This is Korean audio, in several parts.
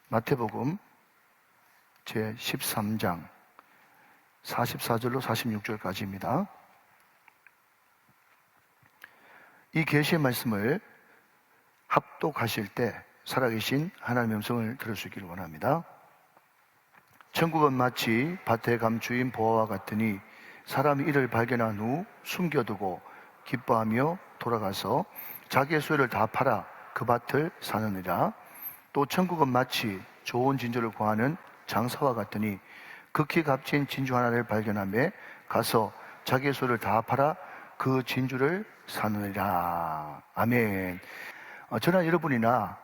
마태복음 제13장 44절로 46절까지입니다. 이 계시의 말씀을 합독하실 때 살아계신 하나님의 음성을 들을 수 있기를 원합니다. 천국은 마치 밭에 감추인 보화와 같으니 사람이 이를 발견한 후 숨겨두고 기뻐하며 돌아가서 자기의 소유를 다 팔아 그 밭을 사느니라. 또 천국은 마치 좋은 진주를 구하는 장사와 같으니 극히 값진 진주 하나를 발견하며 가서 자기의 소유를 다 팔아 그 진주를 사느니라. 아멘. 저나 여러분이나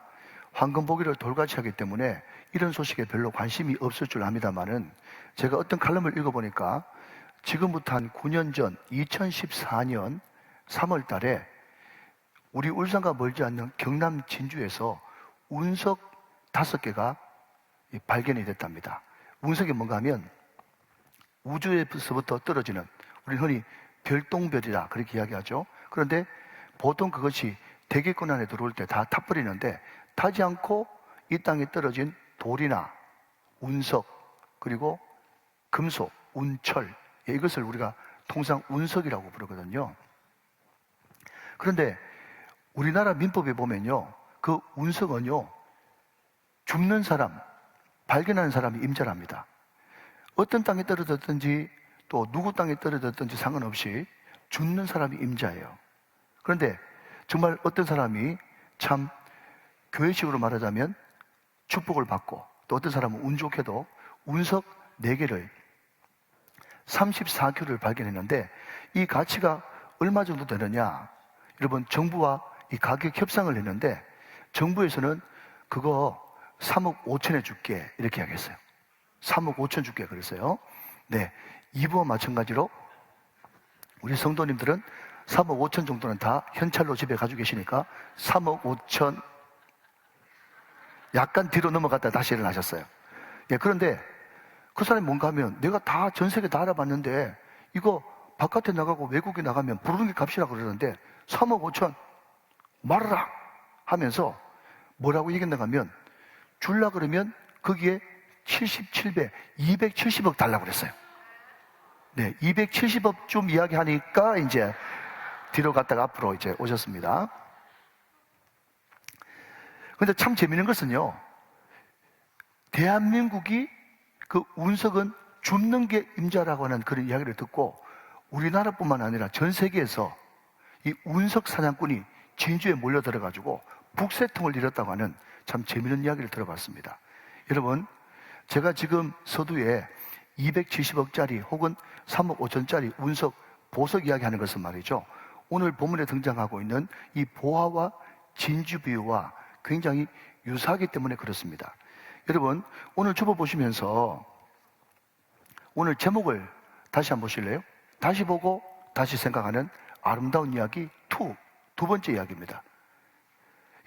황금보기를 돌같이 하기 때문에 이런 소식에 별로 관심이 없을 줄 압니다만은, 제가 어떤 칼럼을 읽어보니까 지금부터 한 9년 전 2014년 3월 달에 우리 울산과 멀지 않는 경남 진주에서 운석 5개가 발견이 됐답니다. 운석이 뭔가 하면 우주에서부터 떨어지는, 우리 흔히 별똥별이라 그렇게 이야기하죠. 그런데 보통 그것이 대기권 안에 들어올 때 다 타버리는데, 타지 않고 이 땅에 떨어진 돌이나 운석, 그리고 금속, 운철, 이것을 우리가 통상 운석이라고 부르거든요. 그런데 우리나라 민법에 보면요, 그 운석은요, 줍는 사람, 발견하는 사람이 임자랍니다. 어떤 땅에 떨어졌든지 또 누구 땅에 떨어졌든지 상관없이 줍는 사람이 임자예요. 그런데 정말 어떤 사람이 참 교회식으로 말하자면 축복을 받고, 또 어떤 사람은 운 좋게도 운석 4개를 34큐를 발견했는데, 이 가치가 얼마 정도 되느냐? 여러분, 정부와 이 가격 협상을 했는데 정부에서는 그거 3억 5천에 줄게 이렇게 하겠어요. 3억 5천 줄게 그랬어요. 네, 이부와 마찬가지로 우리 성도님들은 3억 5천 정도는 다 현찰로 집에 가지고 계시니까 3억 5천, 약간 뒤로 넘어갔다 다시 일어나셨어요. 예, 그런데 그 사람이 뭔가 하면, 내가 다 전 세계 다 알아봤는데 이거 바깥에 나가고 외국에 나가면 부르는 게 값이라 그러는데 3억 5천 말아라 하면서 뭐라고 얘기했는가 하면, 줄라 그러면 거기에 77배 270억 달라고 그랬어요. 네, 270억 좀 이야기하니까 이제 뒤로 갔다가 앞으로 이제 오셨습니다. 근데 참 재밌는 것은요, 대한민국이 그 운석은 줍는 게 임자라고 하는 그런 이야기를 듣고 우리나라뿐만 아니라 전 세계에서 이 운석 사냥꾼이 진주에 몰려들어가지고 북새통을 일었다고 하는 참 재미있는 이야기를 들어봤습니다. 여러분, 제가 지금 서두에 270억짜리 혹은 3억 5천짜리 운석, 보석 이야기하는 것은 말이죠, 오늘 본문에 등장하고 있는 이 보화와 진주 비유와 굉장히 유사하기 때문에 그렇습니다. 여러분, 오늘 주보 보시면서 오늘 제목을 다시 한번 보실래요? 다시 보고 다시 생각하는 아름다운 이야기 2, 두 번째 이야기입니다.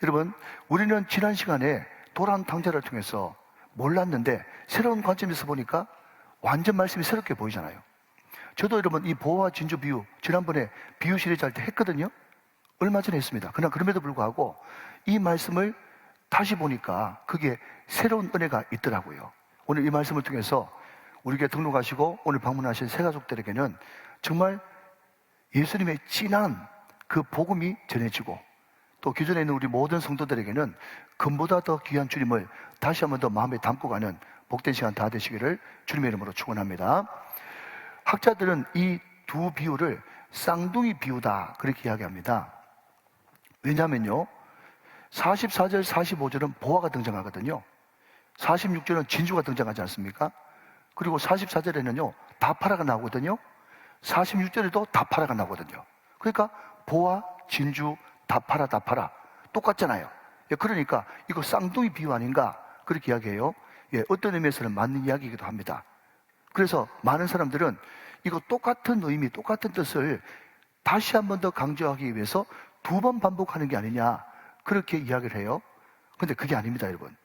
여러분, 우리는 지난 시간에 도란 탕자를 통해서 몰랐는데 새로운 관점에서 보니까 완전 말씀이 새롭게 보이잖아요. 저도 여러분 이 보화와 진주 비유 지난번에 비유 시리즈 할 때 했거든요. 얼마 전에 했습니다. 그러나 그럼에도 불구하고 이 말씀을 다시 보니까 그게 새로운 은혜가 있더라고요. 오늘 이 말씀을 통해서 우리에게 등록하시고 오늘 방문하신 새가족들에게는 정말 예수님의 진한 그 복음이 전해지고, 또 기존에 있는 우리 모든 성도들에게는 금보다 더 귀한 주님을 다시 한번 더 마음에 담고 가는 복된 시간 다 되시기를 주님의 이름으로 축원합니다. 학자들은 이 두 비유를 쌍둥이 비유다 그렇게 이야기합니다. 왜냐하면요, 44절 45절은 보화가 등장하거든요. 46절은 진주가 등장하지 않습니까? 그리고 44절에는요 다파라가 나오거든요. 46절에도 다파라가 나오거든요. 그러니까 보화, 진주, 다파라 똑같잖아요. 그러니까 이거 쌍둥이 비유 아닌가 그렇게 이야기해요. 어떤 의미에서는 맞는 이야기이기도 합니다. 그래서 많은 사람들은 이거 똑같은 의미, 똑같은 뜻을 다시 한 번 더 강조하기 위해서 2번 반복하는 게 아니냐 그렇게 이야기를 해요. 근데 그게 아닙니다, 여러분.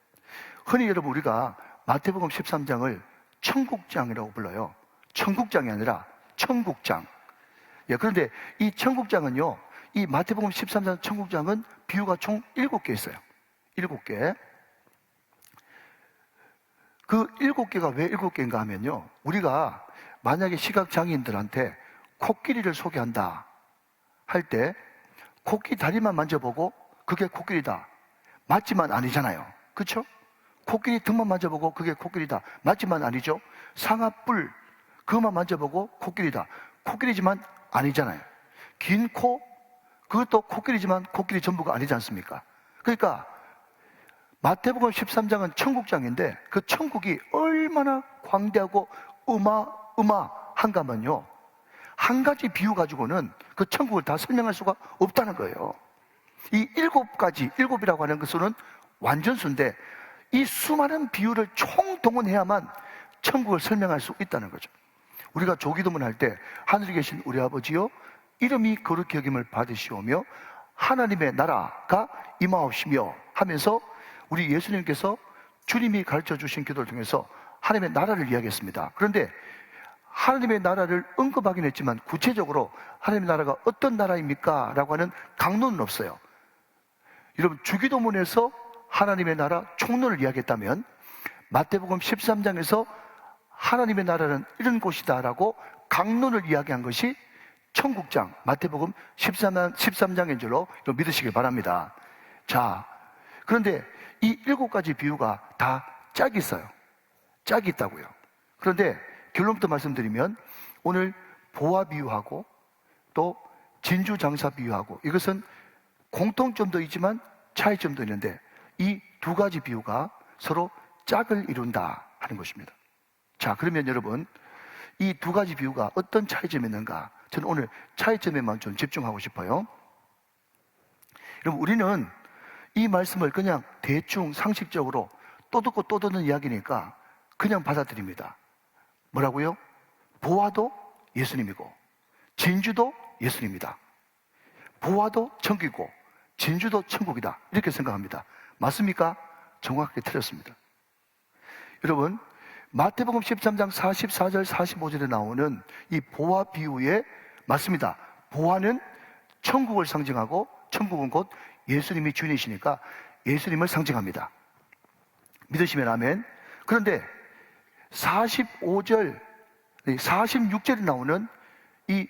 흔히 여러분 우리가 마태복음 13장을 천국장이라고 불러요. 천국장이 아니라 천국장. 그런데 이 천국장은요, 이 마태복음 13장 천국장은 비유가 총 7개 있어요. 7개. 그 7개가 왜 7개인가 하면요, 우리가 만약에 시각장애인들한테 코끼리를 소개한다 할 때 코끼리 다리만 만져보고 그게 코끼리다 맞지만 아니잖아요. 그렇죠? 코끼리 등만 만져보고 그게 코끼리다 맞지만 아니죠. 상아뿔 그것만 만져보고 코끼리다 코끼리지만 아니잖아요. 긴 코 그것도 코끼리지만 코끼리 전부가 아니지 않습니까? 그러니까 마태복음 13장은 천국장인데 그 천국이 얼마나 광대하고 어마어마한가면요, 한 가지 비유 가지고는 그 천국을 다 설명할 수가 없다는 거예요. 이 7가지, 7이라고 하는 것은 완전수인데 이 수많은 비유를 총동원해야만 천국을 설명할 수 있다는 거죠. 우리가 조기도문 할 때 하늘에 계신 우리 아버지여 이름이 거룩히 여김을 받으시오며 하나님의 나라가 임하옵시며 하면서 우리 예수님께서 주님이 가르쳐 주신 기도를 통해서 하나님의 나라를 이야기했습니다. 그런데 하나님의 나라를 언급하긴 했지만 구체적으로 하나님의 나라가 어떤 나라입니까? 라고 하는 강론은 없어요. 여러분, 주기도문에서 하나님의 나라 총론을 이야기했다면 마태복음 13장에서 하나님의 나라는 이런 곳이다 라고 강론을 이야기한 것이 천국장 마태복음 13장인 줄로 믿으시길 바랍니다. 자, 그런데 이 7가지 비유가 다 짝이 있어요. 짝이 있다고요. 그런데 결론부터 말씀드리면 오늘 보화 비유하고 또 진주 장사 비유하고 이것은 공통점도 있지만 차이점도 있는데 이 2가지 비유가 서로 짝을 이룬다 하는 것입니다. 자, 그러면 여러분 이 2가지 비유가 어떤 차이점이 있는가? 저는 오늘 차이점에만 좀 집중하고 싶어요. 여러분, 우리는 이 말씀을 그냥 대충 상식적으로 또 듣고 또 듣는 이야기니까 그냥 받아들입니다. 뭐라고요? 보화도 예수님이고 진주도 예수님이다. 보화도 천국이고 진주도 천국이다. 이렇게 생각합니다. 맞습니까? 정확하게 틀렸습니다. 여러분, 마태복음 13장 44절 45절에 나오는 이 보화 비유에 맞습니다. 보화는 천국을 상징하고 천국은 곧 예수님이 주인이시니까 예수님을 상징합니다. 믿으시면 아멘. 그런데 45절, 46절에 나오는 이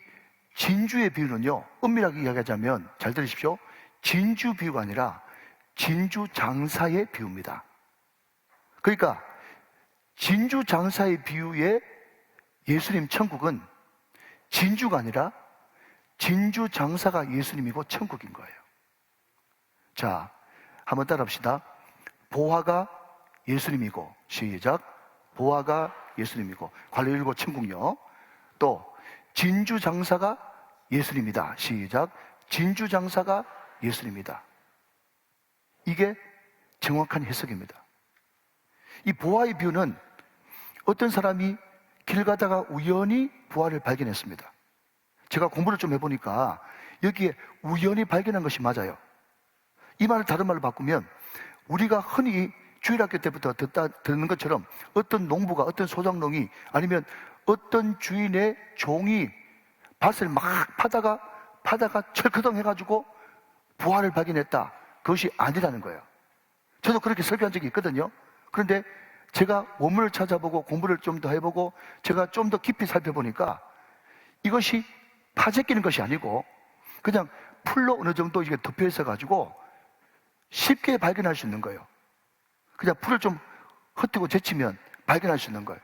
진주의 비유는요, 엄밀하게 이야기하자면 잘 들으십시오. 진주 비유가 아니라 진주 장사의 비유입니다. 그러니까 진주 장사의 비유의 예수님 천국은 진주가 아니라 진주 장사가 예수님이고 천국인 거예요. 자, 한번 따라합시다. 보화가 예수님이고, 시작. 보화가 예수님이고, 관리 열고 천국요. 또 진주 장사가 예수님이다. 시작. 진주 장사가 예수님이다. 이게 정확한 해석입니다. 이 보화의 비유는 어떤 사람이 길 가다가 우연히 보화를 발견했습니다. 제가 공부를 좀 해보니까 여기에 우연히 발견한 것이 맞아요. 이 말을 다른 말로 바꾸면 우리가 흔히 주일학교 때부터 듣는 것처럼 어떤 농부가, 어떤 소장농이 아니면 어떤 주인의 종이 밭을 막 파다가 철커덩 해가지고 보화를 발견했다. 그것이 아니라는 거예요. 저도 그렇게 설교한 적이 있거든요. 그런데 제가 원문을 찾아보고 공부를 좀 더 해보고 제가 좀 더 깊이 살펴보니까 이것이 파재 끼는 것이 아니고 그냥 풀로 어느 정도 이게 덮여 있어가지고 쉽게 발견할 수 있는 거예요. 그냥 풀을 좀 흩뜨고 제치면 발견할 수 있는 거예요.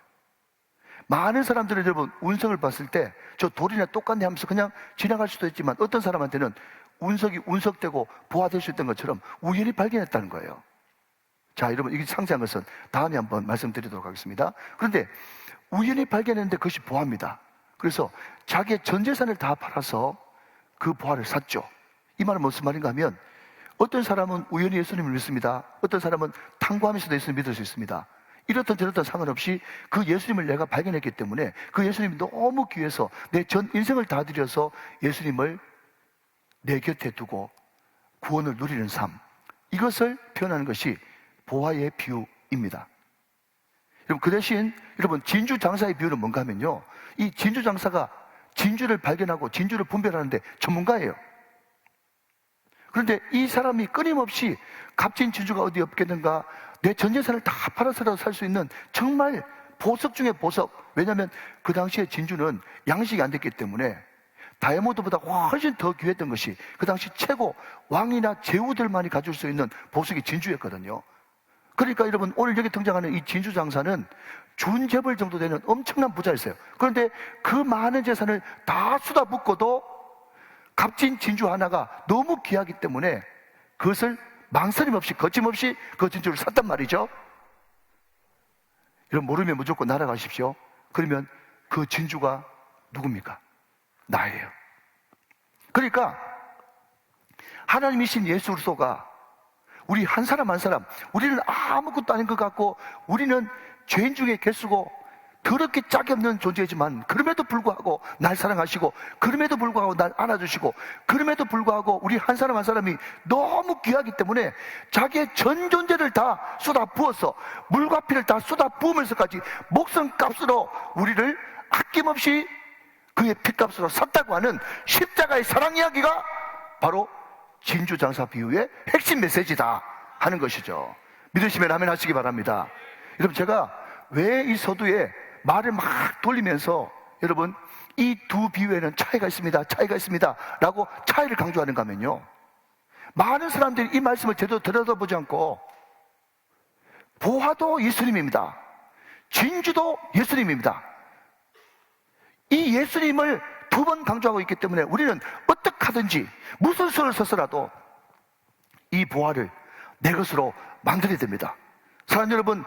많은 사람들은 여러분 운석을 봤을 때 저 돌이나 똑같네 하면서 그냥 지나갈 수도 있지만 어떤 사람한테는 운석이 운석되고 보화될 수 있던 것처럼 우연히 발견했다는 거예요. 자, 여러분 이게 상세한 것은 다음에 한번 말씀드리도록 하겠습니다. 그런데 우연히 발견했는데 그것이 보화입니다. 그래서 자기의 전 재산을 다 팔아서 그 보화를 샀죠. 이 말은 무슨 말인가 하면 어떤 사람은 우연히 예수님을 믿습니다. 어떤 사람은 탐구하면서도 예수님을 믿을 수 있습니다. 이렇든 저렇든 상관없이 그 예수님을 내가 발견했기 때문에 그 예수님이 너무 귀해서 내 전 인생을 다 들여서 예수님을 내 곁에 두고 구원을 누리는 삶, 이것을 표현하는 것이 보화의 비유입니다. 여러분, 그 대신 여러분 진주 장사의 비유는 뭔가 하면요, 이 진주 장사가 진주를 발견하고 진주를 분별하는데 전문가예요. 그런데 이 사람이 끊임없이 값진 진주가 어디 없겠는가, 내 전 재산을 다 팔아서라도 살 수 있는 정말 보석 중에 보석. 왜냐하면 그 당시에 진주는 양식이 안 됐기 때문에 다이아몬드보다 훨씬 더 귀했던 것이 그 당시 최고 왕이나 제후들만이 가질 수 있는 보석이 진주였거든요. 그러니까 여러분, 오늘 여기 등장하는 이 진주 장사는 준재벌 정도 되는 엄청난 부자였어요. 그런데 그 많은 재산을 다 쏟아붓고도 값진 진주 하나가 너무 귀하기 때문에 그것을 망설임 없이 거침없이 그 진주를 샀단 말이죠. 여러분, 모르면 무조건 날아가십시오. 그러면 그 진주가 누굽니까? 나예요. 그러니까 하나님이신 예수 그리스도가 우리 한 사람 한 사람, 우리는 아무것도 아닌 것 같고 우리는 죄인 중에 개수고 더럽게 짝이 없는 존재이지만 그럼에도 불구하고 날 사랑하시고 그럼에도 불구하고 날 안아주시고 그럼에도 불구하고 우리 한 사람 한 사람이 너무 귀하기 때문에 자기의 전 존재를 다 쏟아 부어서 물과 피를 다 쏟아 부으면서까지 목숨값으로 우리를 아낌없이 그의 피값으로 샀다고 하는 십자가의 사랑 이야기가 바로 진주장사 비유의 핵심 메시지다 하는 것이죠. 믿으시면 아멘 하시기 바랍니다. 여러분, 제가 왜 이 서두에 말을 막 돌리면서 여러분 이 두 비유에는 차이가 있습니다 라고 차이를 강조하는가 하면요, 많은 사람들이 이 말씀을 제대로 들여다보지 않고 보화도 예수님입니다, 진주도 예수님입니다, 이 예수님을 두 번 강조하고 있기 때문에 우리는 어떻게 하든지 무슨 수를 써서라도 이 보화를 내 것으로 만들어야 됩니다. 사랑하는 여러분,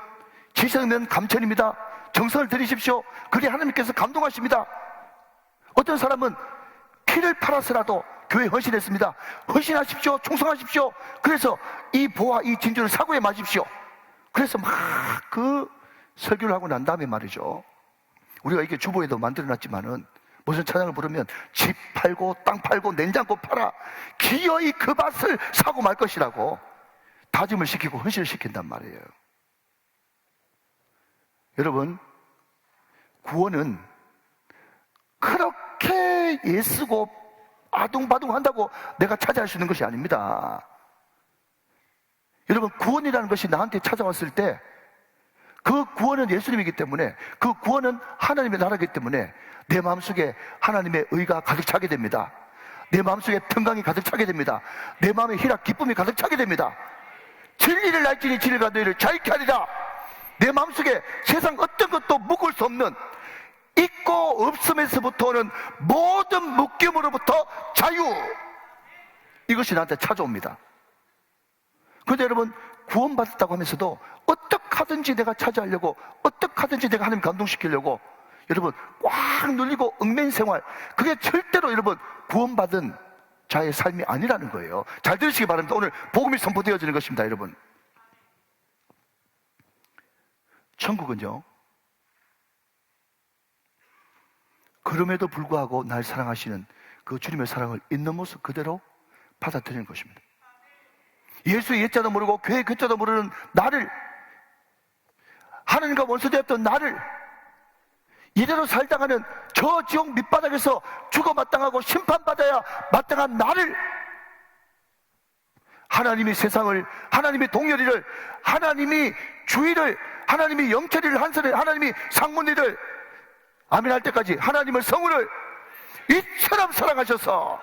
지성면 감천입니다. 정성을 들이십시오. 그게 하나님께서 감동하십니다. 어떤 사람은 피를 팔아서라도 교회에 헌신했습니다. 헌신하십시오. 충성하십시오. 그래서 이 보화, 이 진주를 사고에 마십시오. 그래서 막 그 설교를 하고 난 다음에 말이죠, 우리가 이게 주보에도 만들어놨지만은 무슨 찬양을 부르면 집 팔고 땅 팔고 냉장고 팔아 기어이 그 밭을 사고 말 것이라고 다짐을 시키고 헌신을 시킨단 말이에요. 여러분, 구원은 그렇게 애쓰고 아둥바둥 한다고 내가 차지할 수 있는 것이 아닙니다. 여러분, 구원이라는 것이 나한테 찾아왔을 때 그 구원은 예수님이기 때문에, 그 구원은 하나님의 나라이기 때문에 내 마음속에 하나님의 의가 가득 차게 됩니다. 내 마음속에 평강이 가득 차게 됩니다. 내 마음에 희락, 기쁨이 가득 차게 됩니다. 진리를 알지니 진리가 너희를 자유케 하리라. 내 마음속에 세상 어떤 것도 묶을 수 없는, 있고 없음에서부터 오는 모든 묶임으로부터 자유, 이것이 나한테 찾아옵니다. 그런데 여러분, 구원받았다고 하면서도 어떻게 하든지 내가 차지하려고, 어떻게 하든지 내가 하나님 감동시키려고 여러분 꽉 눌리고 얽매인 생활, 그게 절대로 여러분 구원받은 자의 삶이 아니라는 거예요. 잘 들으시기 바랍니다. 오늘 복음이 선포되어지는 것입니다. 여러분, 천국은요, 그럼에도 불구하고 날 사랑하시는 그 주님의 사랑을 있는 모습 그대로 받아들이는 것입니다. 예수의 옛자도 모르고 교회의 교자도 모르는 나를, 하나님과 원수되었던 나를 이대로 살다가는 저 지옥 밑바닥에서 죽어 마땅하고 심판받아야 마땅한 나를, 하나님이 세상을, 하나님이 동열이를, 하나님이 주의를, 하나님이 영철이를, 한설을, 하나님이 상문이를, 아멘 할 때까지 하나님을, 성우를 이처럼 사랑하셔서,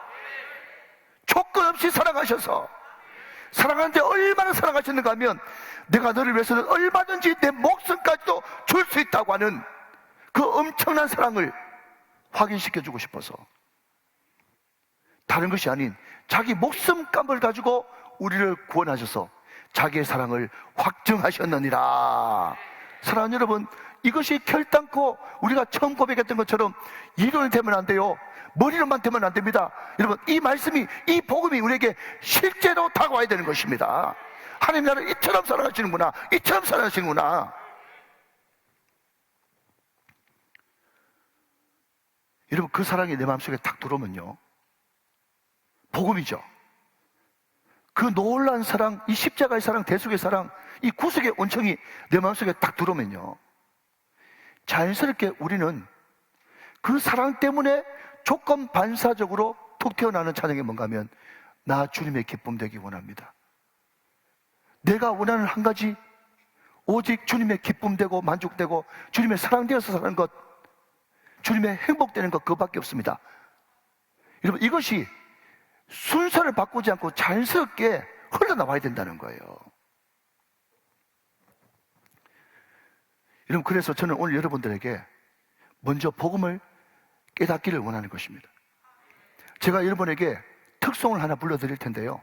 조건 없이 사랑하셔서, 사랑하는데 얼마나 사랑하셨는가 하면 내가 너를 위해서는 얼마든지 내 목숨까지도 줄 수 있다고 하는 그 엄청난 사랑을 확인시켜주고 싶어서, 다른 것이 아닌 자기 목숨값을 가지고 우리를 구원하셔서 자기의 사랑을 확증하셨느니라. 사랑하는 여러분, 이것이 결단코 우리가 처음 고백했던 것처럼 이론이 되면 안 돼요. 머리로만 되면 안 됩니다. 여러분, 이 말씀이, 이 복음이 우리에게 실제로 다가와야 되는 것입니다. 하나님 나를 이처럼 사랑하시는구나, 이처럼 사랑하시는구나. 여러분, 그 사랑이 내 마음속에 딱 들어오면요, 복음이죠. 그 놀라운 사랑, 이 십자가의 사랑, 대속의 사랑, 이 구속의 온청이 내 마음속에 딱 들어오면요, 자연스럽게 우리는 그 사랑 때문에 조건 반사적으로 툭 튀어나오는 찬양이 뭔가 하면, 나 주님의 기쁨 되기 원합니다. 내가 원하는 한 가지, 오직 주님의 기쁨되고 만족되고 주님의 사랑되어서 사는 것, 주님의 행복되는 것, 그것밖에 없습니다. 여러분, 이것이 순서를 바꾸지 않고 자연스럽게 흘러나와야 된다는 거예요. 여러분, 그래서 저는 오늘 여러분들에게 먼저 복음을 깨닫기를 원하는 것입니다. 제가 여러분에게 특송을 하나 불러드릴 텐데요,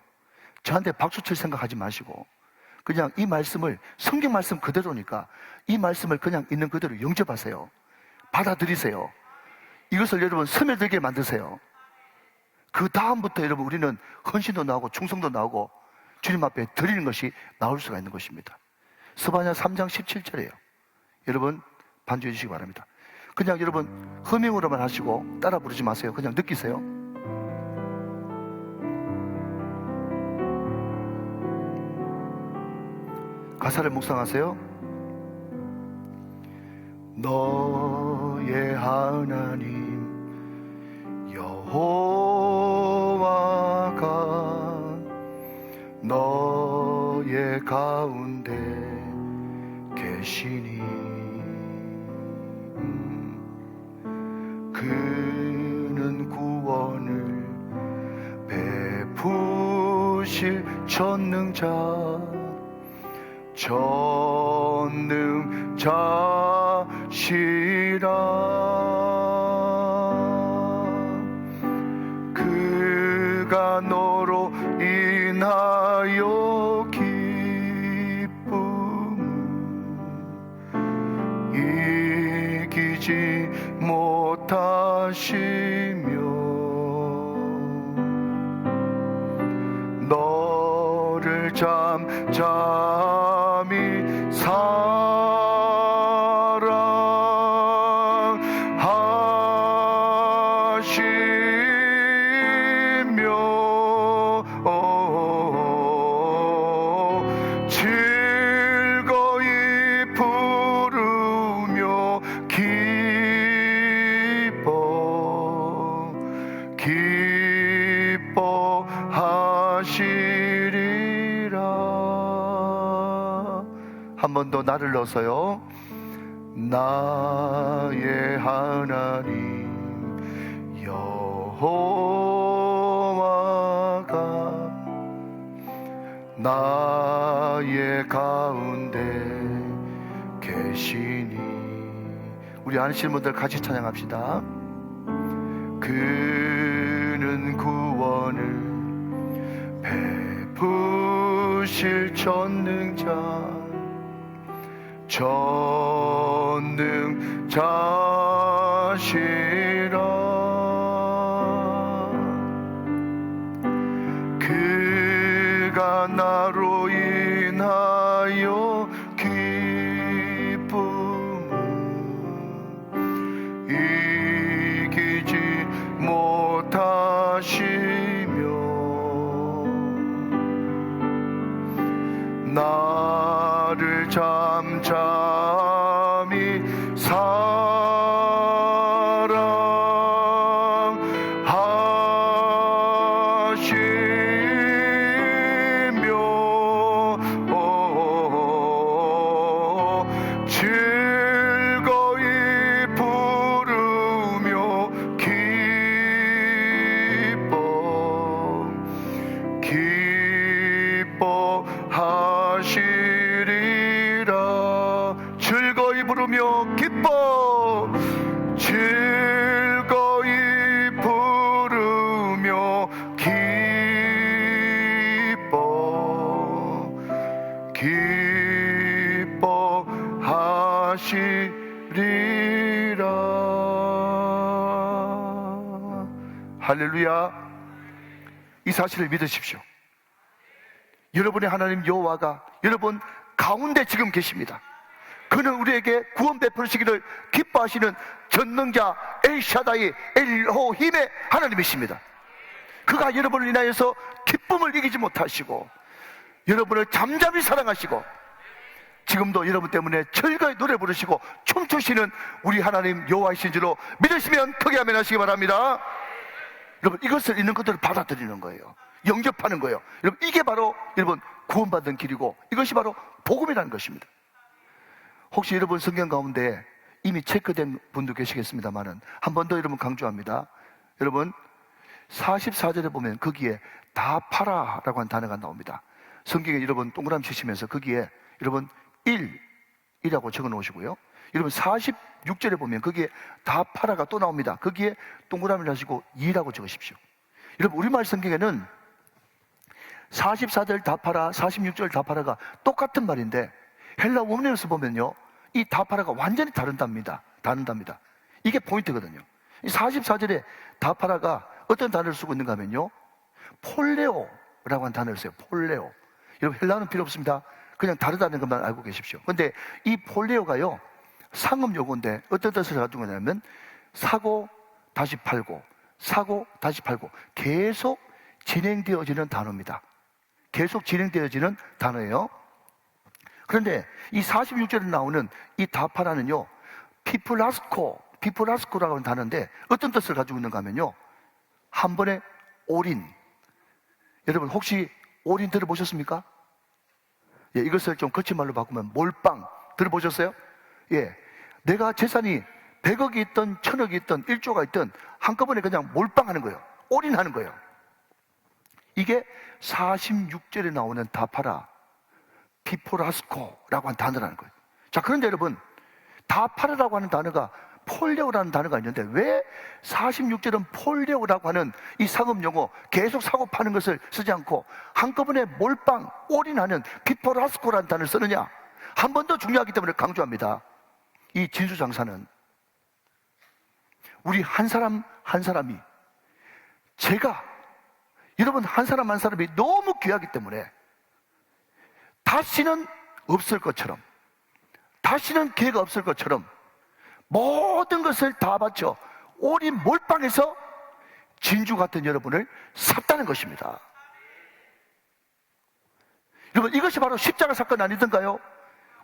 저한테 박수 칠 생각하지 마시고 그냥 이 말씀을, 성경 말씀 그대로니까 이 말씀을 그냥 있는 그대로 영접하세요. 받아들이세요. 이것을 여러분 스며들게 만드세요. 그 다음부터 여러분 우리는 헌신도 나오고 충성도 나오고 주님 앞에 드리는 것이 나올 수가 있는 것입니다. 스바냐 3장 17절이에요. 여러분 반주해 주시기 바랍니다. 그냥 여러분 허밍으로만 하시고 따라 부르지 마세요. 그냥 느끼세요. 가사를 묵상하세요. 너의 하나님 여호와가 너의 가운데 계시니 그는 구원을 베푸실 전능자시라. 그가 너로 인하여 기쁨을 이기지 못하시며 너를 잠잠히 사랑하시며 즐거이 부르며 기뻐하시리라. 한 번 더 나를 넣어서요. 나의 하나님 여호와가 나의 가운데 계시니. 우리 아시는 분들 같이 찬양합시다. 그는 구원을 베푸실 전능자시라. 그가 나로 인하여 기쁨을 이기지 못하시며 나를 잠잠히 사랑하시며 즐거이 부르며 기뻐하시리라. 즐거이 부르며 즐거이 부르며 기뻐하시리라. 할렐루야. 이 사실을 믿으십시오. 여러분의 하나님 여호와가 여러분 가운데 지금 계십니다. 그는 우리에게 구원 베푸시기를 기뻐하시는 전능자 엘샤다이 엘로힘의 하나님이십니다. 그가 여러분을 인하여서 기쁨을 이기지 못하시고 여러분을 잠잠히 사랑하시고 지금도 여러분 때문에 즐거이 노래 부르시고 춤추시는 우리 하나님 여호와이신 줄로 믿으시면 크게 아멘 하시기 바랍니다. 여러분 이것을 있는 것들을 받아들이는 거예요. 영접하는 거예요. 여러분 이게 바로 여러분 구원받는 길이고 이것이 바로 복음이라는 것입니다. 혹시 여러분 성경 가운데 이미 체크된 분도 계시겠습니다만은 한 번 더 여러분 강조합니다. 여러분 44절에 보면 거기에 다 팔아라고 한 단어가 나옵니다. 성경에 여러분 동그라미 치시면서 거기에 여러분 1이라고 적어 놓으시고요. 여러분 46절에 보면 거기에 다 팔아가 또 나옵니다. 거기에 동그라미를 하시고 2라고 적으십시오. 여러분 우리말 성경에는 44절 다 팔아, 46절 다 팔아가 똑같은 말인데 헬라 원문에서 보면요, 이 다 팔아가 완전히 다른답니다. 이게 포인트거든요. 44절에 다 팔아가 어떤 단어를 쓰고 있는가 하면요, 폴레오라고 한 단어를 써요. 폴레오. 여러분 헬라어는 필요 없습니다. 그냥 다르다는 것만 알고 계십시오. 근데 이 폴레오가요, 상업 용어인데 어떤 뜻을 가지고 있냐면 사고 다시 팔고, 사고 다시 팔고 계속 진행되어지는 단어입니다. 계속 진행되어지는 단어예요. 그런데 이 46절에 나오는 이 다파라는요, 피플라스코라고 하는 단어인데 어떤 뜻을 가지고 있는가 하면요, 한 번에 올인. 여러분 혹시 올인 들어보셨습니까? 예, 이것을 좀 거친 말로 바꾸면 몰빵 들어보셨어요? 예, 내가 재산이 100억이 있든 1000억이 있든 1조가 있든 한꺼번에 그냥 몰빵하는 거예요. 올인하는 거예요. 이게 46절에 나오는 다파라, 피포라스코라고 한 단어라는 거예요. 자, 그런데 여러분, 다파라라고 하는 단어가 폴레오라는 단어가 있는데 왜 46절은 폴레오라고 하는 이 상업 용어, 계속 사고 파는 것을 쓰지 않고 한꺼번에 몰빵, 올인하는 피포라스코라는 단어를 쓰느냐? 한 번 더 중요하기 때문에 강조합니다. 이 진수장사는 우리 한 사람 한 사람이, 제가, 여러분 한 사람 한 사람이 너무 귀하기 때문에 다시는 없을 것처럼, 다시는 기회가 없을 것처럼 모든 것을 다 바쳐 올인 몰빵해서 진주 같은 여러분을 샀다는 것입니다. 여러분 이것이 바로 십자가 사건 아니던가요?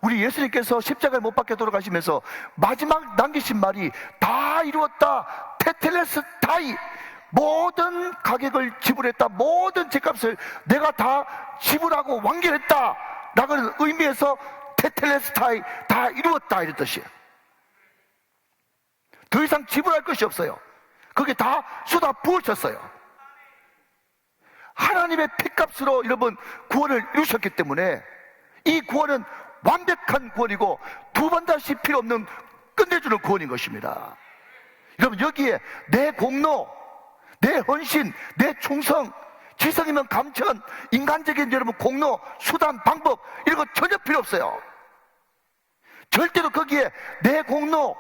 우리 예수님께서 십자가에 못 박혀 돌아가시면서 마지막 남기신 말이 다 이루었다, 테텔레스타이, 모든 가격을 지불했다, 모든 죗값을 내가 다 지불하고 완결했다 라는 의미에서 테텔레스타이, 다 이루었다 이런 뜻이에요. 더 이상 지불할 것이 없어요. 그게 다 쏟아 부으셨어요. 하나님의 피값으로 여러분 구원을 이루셨기 때문에 이 구원은 완벽한 구원이고 두 번 다시 필요 없는 끝내주는 구원인 것입니다. 여러분 여기에 내 공로, 내 헌신, 내 충성, 지성이면 감천, 인간적인 여러분 공로, 수단, 방법 이런 거 전혀 필요 없어요. 절대로 거기에 내 공로,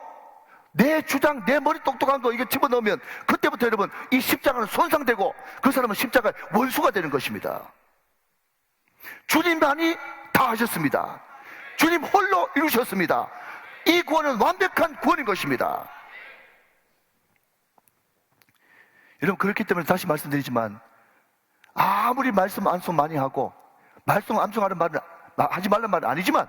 내 주장, 내 머리 똑똑한 거 이거 집어넣으면 그때부터 여러분 이 십자가는 손상되고 그 사람은 십자가의 원수가 되는 것입니다. 주님만이 다 하셨습니다. 주님 홀로 이루셨습니다. 이 구원은 완벽한 구원인 것입니다. 여러분 그렇기 때문에 다시 말씀드리지만 아무리 말씀 암송 많이 하고 말씀 암송하는 말은 하지 말란 말은 아니지만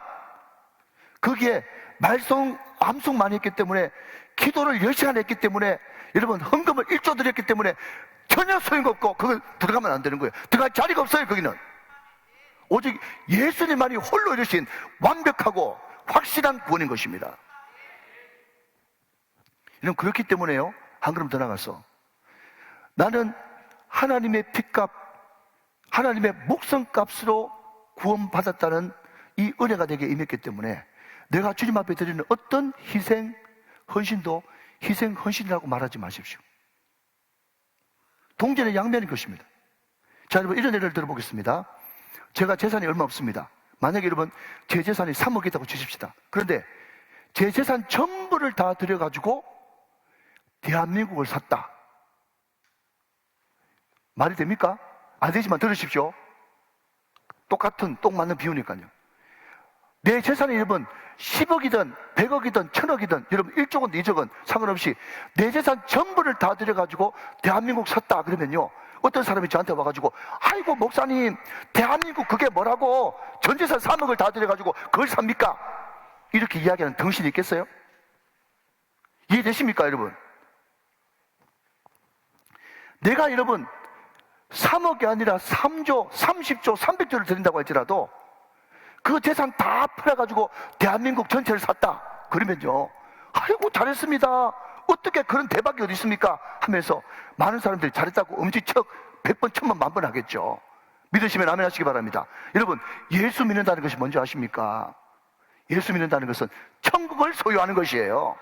거기에 말씀 암송 많이 했기 때문에 기도를 10시간 했기 때문에 여러분 헌금을 1조 드렸기 때문에 전혀 소용없고 그걸 들어가면 안 되는 거예요. 들어갈 자리가 없어요. 거기는 오직 예수님만이 홀로 이루신 완벽하고 확실한 구원인 것입니다. 여러분 그렇기 때문에요, 한 걸음 더 나가서 나는 하나님의 피값, 하나님의 목숨값으로 구원받았다는 이 은혜가 내게 임했기 때문에 내가 주님 앞에 드리는 어떤 희생, 헌신도 희생, 헌신이라고 말하지 마십시오. 동전의 양면인 것입니다. 자, 여러분 이런 예를 들어보겠습니다. 제가 재산이 얼마 없습니다. 만약에 여러분 제 재산이 3억 있다고 치십시다. 그런데 제 재산 전부를 다 들여가지고 대한민국을 샀다. 말이 됩니까? 안 되지만 들으십시오. 똑같은 똥 맞는 비유니까요. 내 재산이 여러분 10억이든 100억이든 1000억이든 여러분 1조건 2조건 상관없이 내 재산 전부를 다 들여가지고 대한민국 샀다 그러면요, 어떤 사람이 저한테 와가지고 아이고 목사님 대한민국 그게 뭐라고 전 재산 3억을 다 들여가지고 그걸 삽니까? 이렇게 이야기하는 덩신이 있겠어요? 이해되십니까 여러분? 내가 여러분 3억이 아니라 3조, 30조, 300조를 드린다고 할지라도 그 재산 다 팔아가지고 대한민국 전체를 샀다. 그러면요, 아이고 잘했습니다. 어떻게 그런 대박이 어디 있습니까? 하면서 많은 사람들이 잘했다고 엄지척 100번, 1000번, 만번 하겠죠. 믿으시면 아멘 하시기 바랍니다. 여러분, 예수 믿는다는 것이 뭔지 아십니까? 예수 믿는다는 것은 천국을 소유하는 것이에요.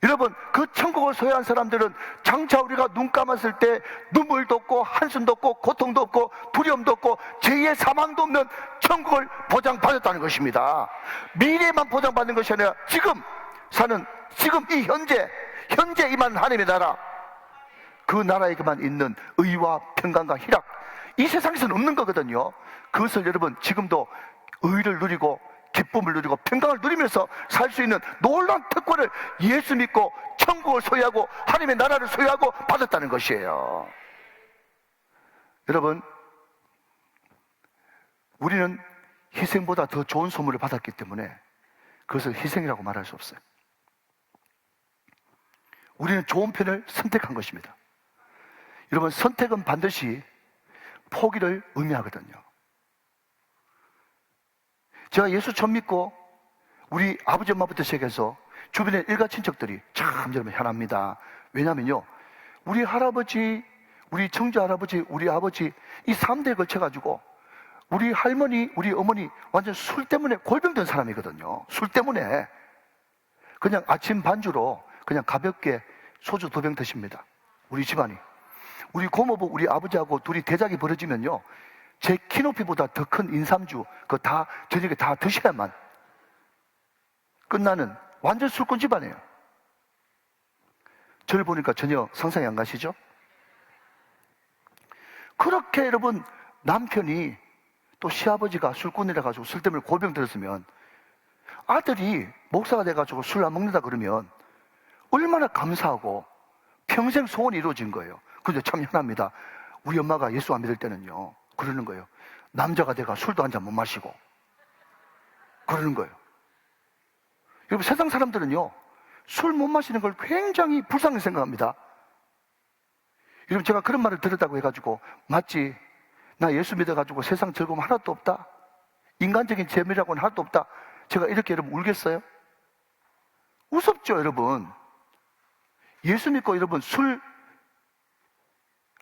여러분, 그 천국을 소유한 사람들은 장차 우리가 눈 감았을 때 눈물도 없고 한숨도 없고 고통도 없고 두려움도 없고 제2의 사망도 없는 천국을 보장받았다는 것입니다. 미래만 보장받는 것이 아니라 지금 사는, 지금 이 현재 임한 하나님의 나라, 그 나라에게만 있는 의와 평강과 희락, 이 세상에서는 없는 거거든요. 그것을 여러분 지금도 의를 누리고 기쁨을 누리고 평강을 누리면서 살 수 있는 놀라운 특권을 예수 믿고 천국을 소유하고 하나님의 나라를 소유하고 받았다는 것이에요. 여러분, 우리는 희생보다 더 좋은 선물을 받았기 때문에 그것을 희생이라고 말할 수 없어요. 우리는 좋은 편을 선택한 것입니다. 여러분, 선택은 반드시 포기를 의미하거든요. 제가 예수 처음 믿고 우리 아버지 엄마부터 시작해서 주변의 일가 친척들이 참 여러분 현합니다. 왜냐면요, 우리 할아버지, 우리 청주 할아버지, 우리 아버지 이 3대에 걸쳐가지고 우리 할머니, 우리 어머니 완전 술 때문에 골병든 사람이거든요. 술 때문에 그냥 아침 반주로 그냥 가볍게 소주 2병 드십니다. 우리 집안이. 우리 고모부, 우리 아버지하고 둘이 대작이 벌어지면요, 제 키높이보다 더 큰 인삼주 그거 다 저녁에 다 드셔야만 끝나는 완전 술꾼 집안이에요. 저를 보니까 전혀 상상이 안 가시죠? 그렇게 여러분 남편이 또 시아버지가 술꾼이라 가지고 술 때문에 골병 들었으면 아들이 목사가 돼가지고 술 안 먹는다 그러면 얼마나 감사하고 평생 소원이 이루어진 거예요. 근데 참 희한합니다. 우리 엄마가 예수 안 믿을 때는요, 그러는 거예요. 남자가 돼가 술도 한 잔 못 마시고 그러는 거예요. 여러분, 세상 사람들은요, 술 못 마시는 걸 굉장히 불쌍히 생각합니다. 여러분, 제가 그런 말을 들었다고 해가지고 맞지, 나 예수 믿어가지고 세상 즐거움 하나도 없다, 인간적인 재미라고는 하나도 없다, 제가 이렇게 여러분 울겠어요? 우습죠. 여러분, 예수 믿고 여러분 술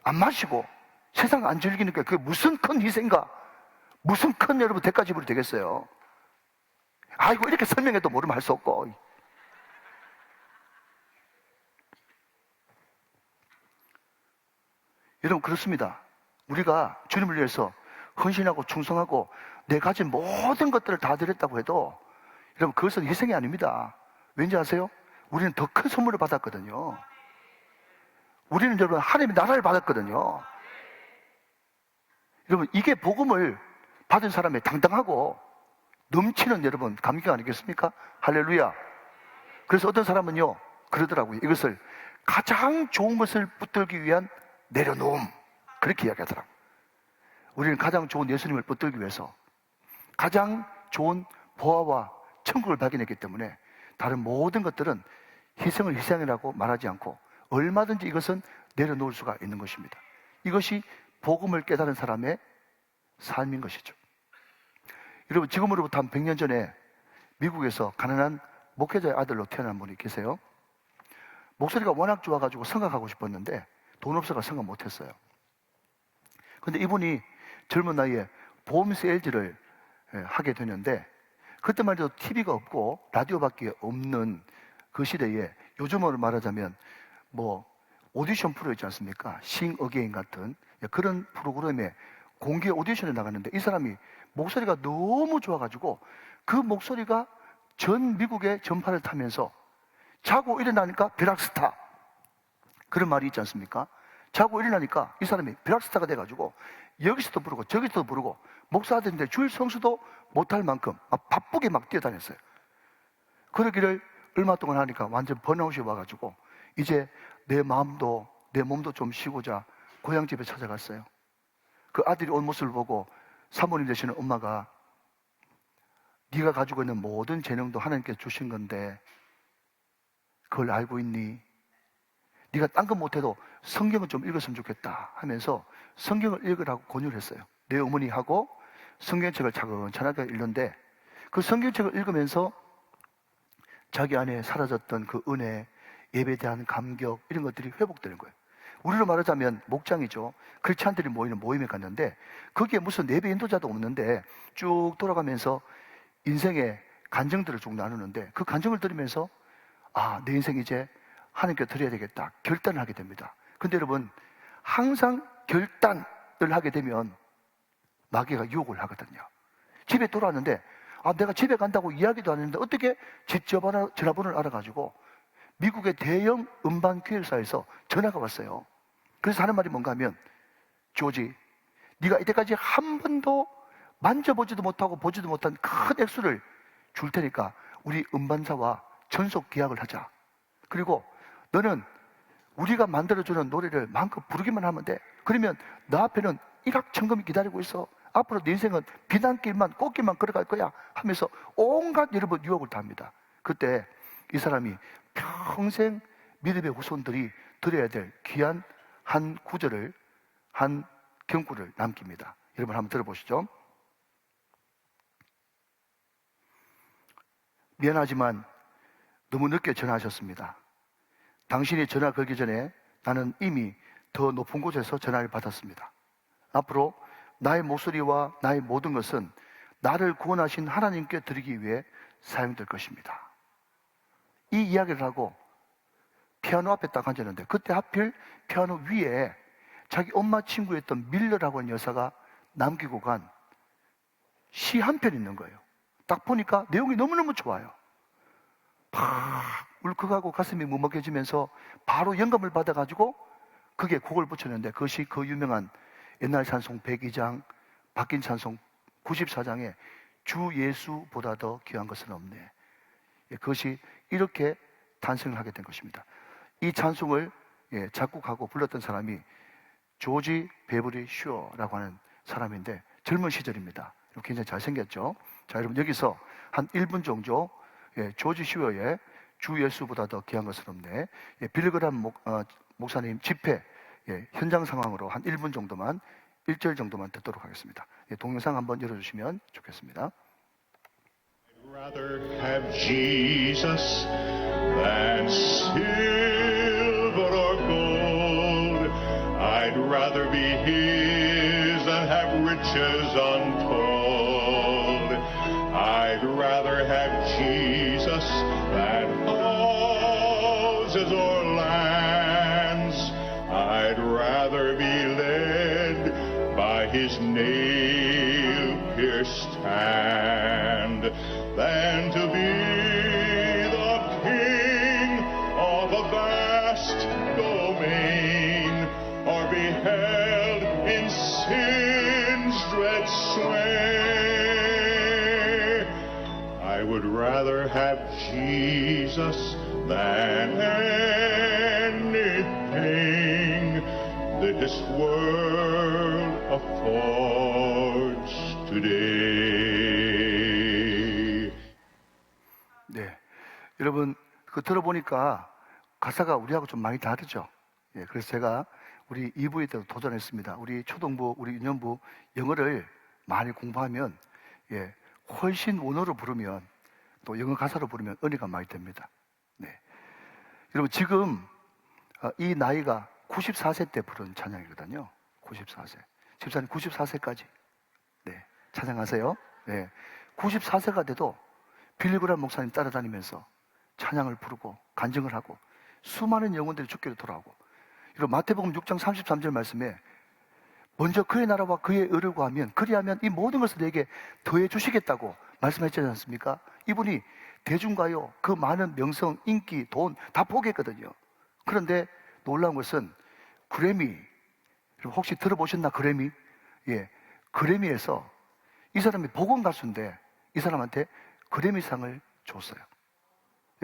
안 마시고 세상 안 즐기니까 그게 무슨 큰 희생과 무슨 큰 여러분 대가 지불이 되겠어요? 아이고, 이렇게 설명해도 모르면 할 수 없고. 여러분, 그렇습니다. 우리가 주님을 위해서 헌신하고 충성하고 내 가진 모든 것들을 다 드렸다고 해도 여러분, 그것은 희생이 아닙니다. 왠지 아세요? 우리는 더 큰 선물을 받았거든요. 우리는 여러분 하나님의 나라를 받았거든요. 여러분, 이게 복음을 받은 사람의 당당하고 넘치는 여러분 감격 아니겠습니까? 할렐루야. 그래서 어떤 사람은요 그러더라고요. 이것을 가장 좋은 것을 붙들기 위한 내려놓음, 그렇게 이야기하더라고요. 우리는 가장 좋은 예수님을 붙들기 위해서 가장 좋은 보화와 천국을 발견했기 때문에 다른 모든 것들은 희생을 희생이라고 말하지 않고 얼마든지 이것은 내려놓을 수가 있는 것입니다. 이것이 복음을 깨달은 사람의 삶인 것이죠. 여러분, 지금으로부터 한 100년 전에 미국에서 가난한 목회자의 아들로 태어난 분이 계세요. 목소리가 워낙 좋아가지고 성악하고 싶었는데 돈 없어서 성악 못했어요. 근데 이분이 젊은 나이에 보험 세일즈를 하게 되는데, 그때만 해도 TV가 없고 라디오밖에 없는 그 시대에 요즘으로 말하자면 뭐 오디션 프로 있지 않습니까? 싱 어게인 같은 그런 프로그램에 공개 오디션에 나갔는데 이 사람이 목소리가 너무 좋아가지고 그 목소리가 전 미국의 전파를 타면서 자고 일어나니까 벼락스타, 그런 말이 있지 않습니까? 자고 일어나니까 이 사람이 벼락스타가 돼가지고 여기서도 부르고 저기서도 부르고 목사들인데 주일 성수도 못할 만큼 바쁘게 막 뛰어다녔어요. 그러기를 얼마 동안 하니까 완전 번아웃이 와가지고 이제 내 마음도 내 몸도 좀 쉬고자 고향집에 찾아갔어요. 그 아들이 온 모습을 보고 사모님 되시는 엄마가 네가 가지고 있는 모든 재능도 하나님께서 주신 건데 그걸 알고 있니? 네가 딴 건 못해도 성경은 좀 읽었으면 좋겠다 하면서 성경을 읽으라고 권유를 했어요. 내 어머니하고 성경책을 차근차근하게 읽는데 그 성경책을 읽으면서 자기 안에 사라졌던 그 은혜, 예배에 대한 감격 이런 것들이 회복되는 거예요. 우리로 말하자면 목장이죠. 크리스찬들이 모이는 모임에 갔는데 거기에 무슨 예배 인도자도 없는데 쭉 돌아가면서 인생의 간증들을 쭉 나누는데 그 간증을 들으면서 내 인생 이제 하나님께 드려야 되겠다 결단을 하게 됩니다. 근데 여러분 항상 결단을 하게 되면 마귀가 유혹을 하거든요. 집에 돌아왔는데 내가 집에 간다고 이야기도 안 했는데 어떻게 집 전화번호를 알아가지고 미국의 대형 음반 교회사에서 전화가 왔어요. 그래서 하는 말이 뭔가 하면 조지, 네가 이때까지 한 번도 만져보지도 못하고 보지도 못한 큰 액수를 줄 테니까 우리 음반사와 전속 계약을 하자. 그리고 너는 우리가 만들어주는 노래를 마음껏 부르기만 하면 돼. 그러면 너 앞에는 일확천금이 기다리고 있어. 앞으로 네 인생은 비단길만 꽃길만 걸어갈 거야 하면서 온갖 여러분 유혹을 답니다. 그때 이 사람이 평생 믿음의 후손들이 들어야 될 귀한 한 구절을, 한 경구를 남깁니다. 여러분 한번 들어보시죠. 미안하지만 너무 늦게 전화하셨습니다. 당신이 전화 걸기 전에 나는 이미 더 높은 곳에서 전화를 받았습니다. 앞으로 나의 목소리와 나의 모든 것은 나를 구원하신 하나님께 드리기 위해 사용될 것입니다. 이 이야기를 하고 피아노 앞에 딱 앉았는데 그때 하필 피아노 위에 자기 엄마 친구였던 밀러라고 하는 여사가 남기고 간 시 한 편 있는 거예요. 딱 보니까 내용이 너무너무 좋아요. 팍 울컥하고 가슴이 먹먹해지면서 바로 영감을 받아가지고 그게 곡을 붙였는데 그것이 그 유명한 옛날 찬송 102장 바뀐 찬송 94장에 주 예수보다 더 귀한 것은 없네. 그것이 이렇게 탄생을 하게 된 것입니다. 이 찬송을 작곡하고 불렀던 사람이 조지 베버리 슈어라고 하는 사람인데 젊은 시절입니다. 굉장히 잘생겼죠. 자, 여러분 여기서 한 1분 정도 조지 슈어의 주 예수보다 더 귀한 것은 없네. 빌리그람 목사님 집회 현장 상황으로 한 1분 정도만 1절 정도만 듣도록 하겠습니다. 동영상 한번 열어주시면 좋겠습니다. I'd rather have Jesus than silver or gold. I'd rather be His than have riches untold. I'd rather have Jesus than houses or lands. I'd rather be led by His nail-pierced hand than to be the king of a vast domain, or be held in sin's dread sway. I would rather have Jesus than anything this world affords today. 네, 여러분 그 들어보니까 가사가 우리하고 좀 많이 다르죠. 그래서 제가 우리 2부에 때도 도전했습니다. 우리 초등부, 우리 유년부 영어를 많이 공부하면 훨씬 원어로 부르면 또 영어 가사로 부르면 은혜가 많이 됩니다. 네, 여러분 지금 이 나이가 94세 때 부른 찬양이거든요. 94세. 집사님 94세까지 찬양하세요. 94세가 돼도 빌리그람 목사님 따라다니면서 찬양을 부르고 간증을 하고 수많은 영혼들이 주께로 돌아오고. 여러분 마태복음 6장 33절 말씀에 먼저 그의 나라와 그의 의를 구하면 그리하면 이 모든 것을 내게 더해 주시겠다고 말씀하셨지 않습니까? 이분이 대중가요, 그 많은 명성, 인기, 돈 다 포기했거든요. 그런데 놀라운 것은 그래미, 혹시 들어보셨나 그래미? 그래미에서 이 사람이 복음 가수인데 이 사람한테 그래미상을 줬어요.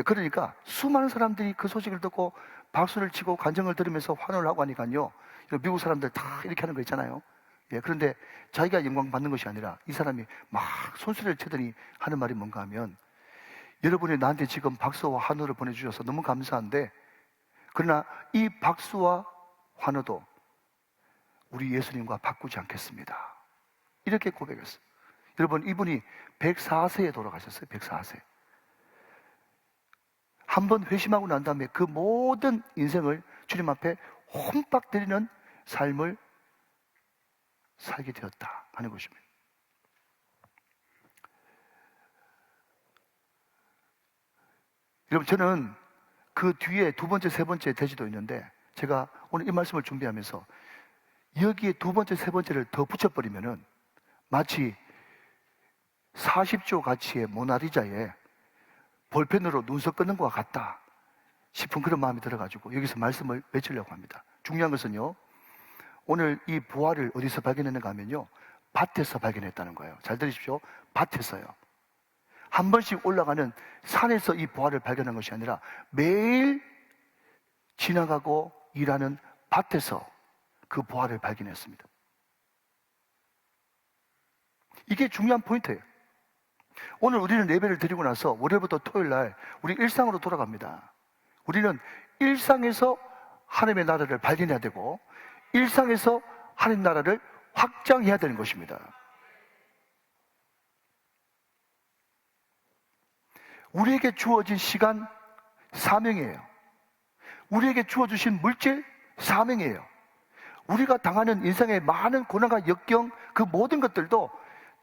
그러니까 수많은 사람들이 그 소식을 듣고 박수를 치고 간증을 들으면서 환호를 하고 하니까요, 미국 사람들 다 이렇게 하는 거 있잖아요. 그런데 자기가 영광 받는 것이 아니라 이 사람이 막 손수레를 치더니 하는 말이 뭔가 하면, 여러분이 나한테 지금 박수와 환호를 보내주셔서 너무 감사한데, 그러나 이 박수와 환호도 우리 예수님과 바꾸지 않겠습니다. 이렇게 고백했어요. 여러분, 이분이 104세에 돌아가셨어요. 104세. 한번 회심하고 난 다음에 그 모든 인생을 주님 앞에 혼박 드리는 삶을 살게 되었다 하는 것입니다. 여러분, 저는 그 뒤에 두 번째, 세 번째 대지도 있는데, 제가 오늘 이 말씀을 준비하면서 여기에 두 번째, 세 번째를 더 붙여버리면은 마치 40조 가치의 모나리자에 볼펜으로 눈썹 끊는 것과 같다 싶은 그런 마음이 들어가지고 여기서 말씀을 맺으려고 합니다. 중요한 것은요, 오늘 이 부활을 어디서 발견했는가 하면요, 밭에서 발견했다는 거예요. 잘 들으십시오. 밭에서요. 한 번씩 올라가는 산에서 이 부활을 발견한 것이 아니라 매일 지나가고 일하는 밭에서 그 부활을 발견했습니다. 이게 중요한 포인트예요. 오늘 우리는 예배를 드리고 나서 월요일부터 토요일 날 우리 일상으로 돌아갑니다. 우리는 일상에서 하나님의 나라를 발견해야 되고 일상에서 하나님 나라를 확장해야 되는 것입니다. 우리에게 주어진 시간 사명이에요. 우리에게 주어주신 물질 사명이에요. 우리가 당하는 인생의 많은 고난과 역경, 그 모든 것들도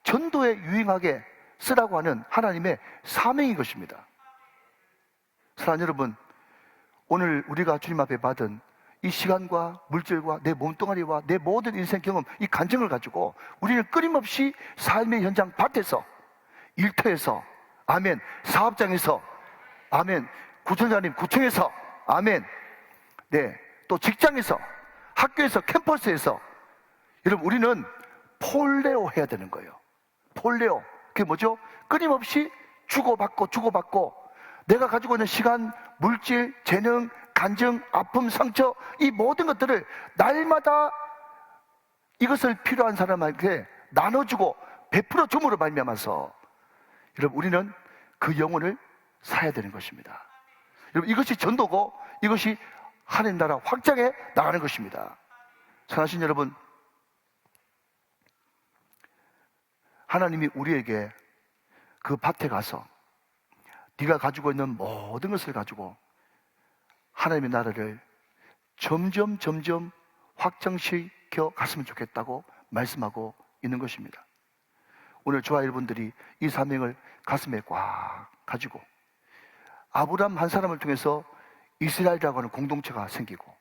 전도에 유용하게 쓰라고 하는 하나님의 사명인 것입니다. 사랑하는 여러분, 오늘 우리가 주님 앞에 받은 이 시간과 물질과 내 몸뚱아리와 내 모든 인생 경험, 이 간증을 가지고 우리는 끊임없이 삶의 현장 밭에서, 일터에서, 아멘, 사업장에서, 아멘, 구청장님 구청에서, 아멘, 네, 또 직장에서, 학교에서, 캠퍼스에서, 여러분, 우리는 폴레오 해야 되는 거예요. 폴레오. 그게 뭐죠? 끊임없이 주고받고 내가 가지고 있는 시간, 물질, 재능, 간증, 아픔, 상처, 이 모든 것들을 날마다 이것을 필요한 사람에게 나눠주고 베풀어 줌으로 말미암아서 여러분, 우리는 그 영혼을 사야 되는 것입니다. 여러분, 이것이 전도고 이것이 하나님 나라 확장해 나가는 것입니다. 사랑하신 여러분, 하나님이 우리에게 그 밭에 가서 네가 가지고 있는 모든 것을 가지고 하나님의 나라를 점점 확장시켜 갔으면 좋겠다고 말씀하고 있는 것입니다. 오늘 저와 여러분들이 이 사명을 가슴에 꽉 가지고 아브라함 한 사람을 통해서 이스라엘이라고 하는 공동체가 생기고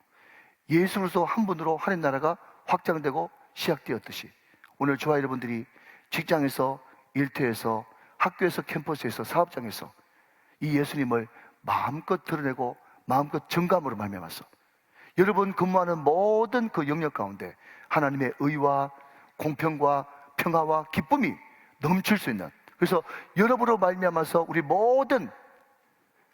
예수로서 한 분으로 하나님 나라가 확장되고 시작되었듯이 오늘 저와 여러분들이 직장에서, 일터에서, 학교에서, 캠퍼스에서, 사업장에서 이 예수님을 마음껏 드러내고 마음껏 정감으로 말미암아서 여러분 근무하는 모든 그 영역 가운데 하나님의 의와 공평과 평화와 기쁨이 넘칠 수 있는, 그래서 여러분으로 말미암아서 우리 모든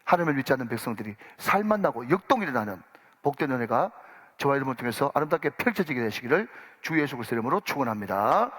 하나님을 믿지 않는 백성들이 살만나고 역동이 일어나는 복된 은혜가 저와 여러분을 통해서 아름답게 펼쳐지게 되시기를 주 예수 그리스도의 이름으로 축원합니다.